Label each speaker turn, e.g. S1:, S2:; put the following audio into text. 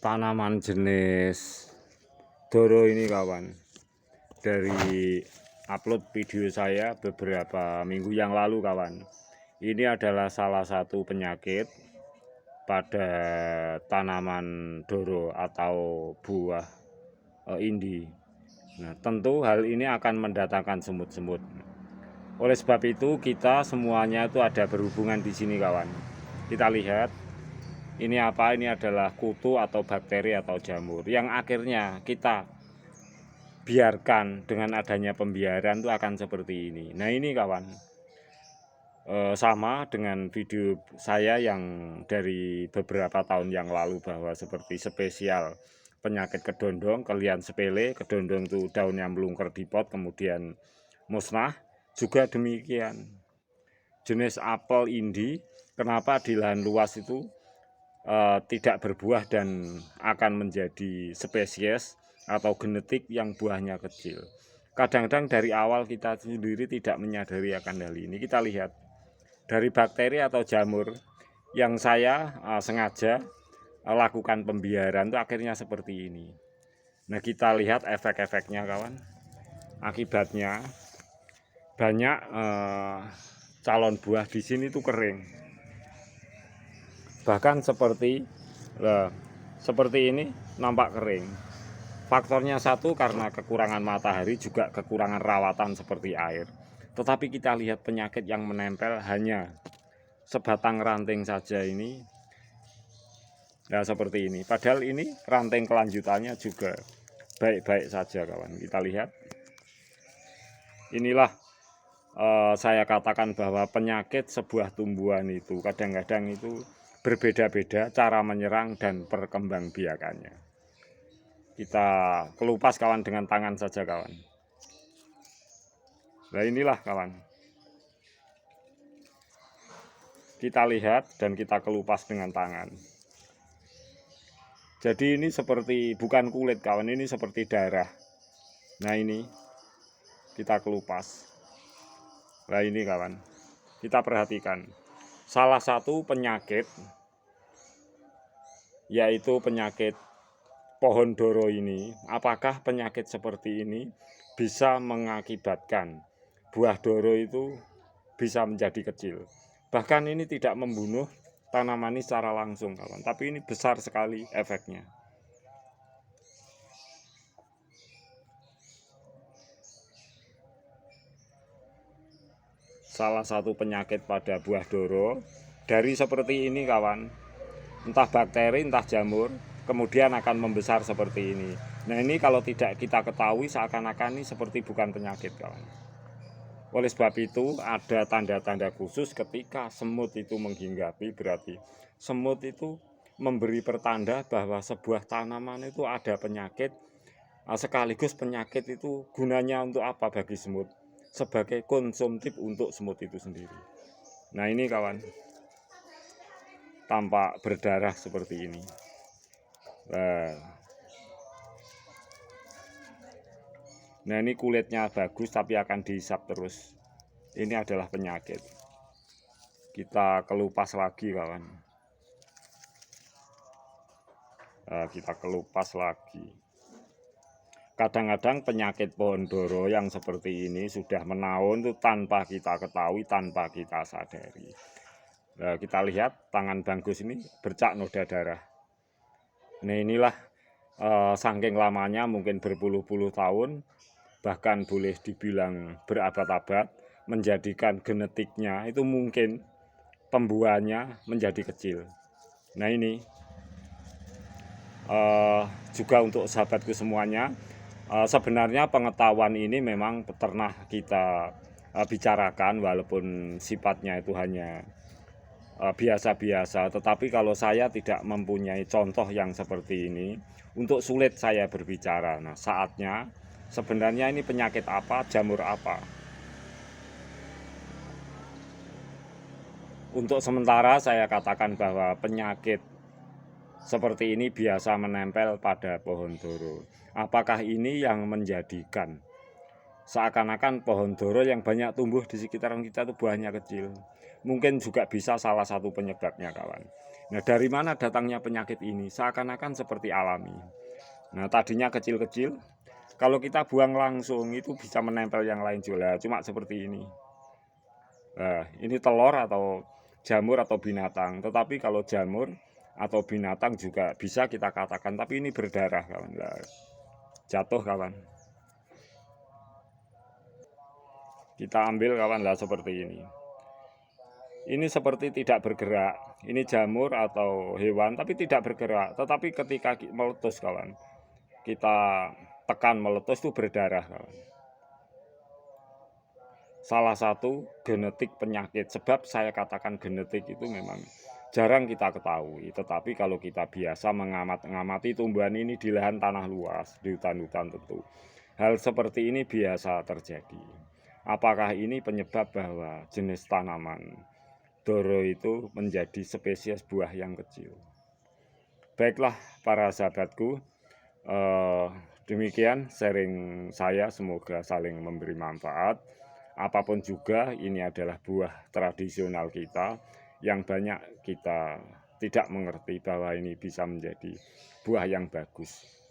S1: tanaman jenis doro ini kawan, dari upload video saya beberapa minggu yang lalu kawan. Ini adalah salah satu penyakit pada tanaman doro atau buah indi. Nah, tentu hal ini akan mendatangkan semut-semut. Oleh sebab itu kita semuanya itu ada berhubungan di sini kawan. Kita lihat ini apa? Ini adalah kutu atau bakteri atau jamur yang akhirnya kita biarkan dengan adanya pembiaran itu akan seperti ini. Nah ini kawan, sama dengan video saya yang dari beberapa tahun yang lalu bahwa seperti spesial penyakit kedondong, kalian sepele, kedondong itu daunnya melungker di pot kemudian musnah. Juga demikian jenis apel indi, kenapa di lahan luas itu tidak berbuah dan akan menjadi spesies atau genetik yang buahnya kecil. Kadang-kadang dari awal kita sendiri tidak menyadari akan hal ini. Kita lihat dari bakteri atau jamur yang saya sengaja lakukan pembiaran itu akhirnya seperti ini. Nah kita lihat efek-efeknya kawan. Akibatnya banyak calon buah di sini tuh kering. Bahkan seperti ini nampak kering. Faktornya satu karena kekurangan matahari, juga kekurangan rawatan seperti air. Tetapi kita lihat penyakit yang menempel hanya sebatang ranting saja ini. Nah seperti ini. Padahal ini ranting kelanjutannya juga baik-baik saja kawan. Kita lihat. Inilah saya katakan bahwa penyakit sebuah tumbuhan itu kadang-kadang itu berbeda-beda cara menyerang dan perkembangbiakannya. Kita kelupas kawan dengan tangan saja kawan. Nah inilah kawan, kita lihat dan kita kelupas dengan tangan. Jadi ini seperti bukan kulit kawan, ini seperti darah. Nah ini kita kelupas. Nah ini kawan, kita perhatikan salah satu penyakit yaitu penyakit pohon doro ini. Apakah penyakit seperti ini bisa mengakibatkan buah doro itu bisa menjadi kecil? Bahkan ini tidak membunuh tanaman ini secara langsung kawan, tapi ini besar sekali efeknya. Salah satu penyakit pada buah doro dari seperti ini kawan, entah bakteri entah jamur, kemudian akan membesar seperti ini. Nah ini kalau tidak kita ketahui seakan-akan ini seperti bukan penyakit kawan. Oleh sebab itu ada tanda-tanda khusus ketika semut itu menghinggapi, berarti semut itu memberi pertanda bahwa sebuah tanaman itu ada penyakit. Sekaligus penyakit itu gunanya untuk apa bagi semut? Sebagai konsumtif untuk semut itu sendiri. Nah ini kawan, tampak berdarah seperti ini. Nah ini kulitnya bagus tapi akan dihisap terus. Ini adalah penyakit. Kita kelupas lagi kawan. Kita kelupas lagi. Kadang-kadang penyakit pohon doro yang seperti ini sudah menaun itu tanpa kita ketahui, tanpa kita sadari. Nah, kita lihat tangan Banggus ini bercak noda darah. Nah inilah saking lamanya mungkin berpuluh-puluh tahun, bahkan boleh dibilang berabad-abad, menjadikan genetiknya itu mungkin pembuahannya menjadi kecil. Nah ini juga untuk sahabatku semuanya, sebenarnya pengetahuan ini memang pernah kita bicarakan walaupun sifatnya itu hanya biasa-biasa, tetapi kalau saya tidak mempunyai contoh yang seperti ini, untuk sulit saya berbicara. Nah saatnya sebenarnya ini penyakit apa, jamur apa. Untuk sementara saya katakan bahwa penyakit seperti ini biasa menempel pada pohon doro. Apakah ini yang menjadikan seakan-akan pohon doro yang banyak tumbuh di sekitaran kita itu buahnya kecil? Mungkin juga bisa salah satu penyebabnya kawan. Nah, dari mana datangnya penyakit ini? Seakan-akan seperti alami. Nah, tadinya kecil-kecil, kalau kita buang langsung itu bisa menempel yang lain juga, cuma seperti ini. Nah, ini telur atau jamur atau binatang. Tetapi kalau jamur atau binatang juga bisa kita katakan, tapi ini berdarah kawan. Nah, jatuh kawan. Kita ambil kawan lah seperti ini. Ini seperti tidak bergerak. Ini jamur atau hewan tapi tidak bergerak. Tetapi ketika meletus kawan, kita tekan meletus itu berdarah kawan. Salah satu genetik penyakit. Sebab saya katakan genetik itu memang jarang kita ketahui. Tetapi kalau kita biasa mengamati tumbuhan ini di lahan tanah luas, di hutan-hutan tentu, hal seperti ini biasa terjadi. Apakah ini penyebab bahwa jenis tanaman doro itu menjadi spesies buah yang kecil? Baiklah para sahabatku, demikian sharing saya, semoga saling memberi manfaat. Apapun juga ini adalah buah tradisional kita yang banyak kita tidak mengerti bahwa ini bisa menjadi buah yang bagus.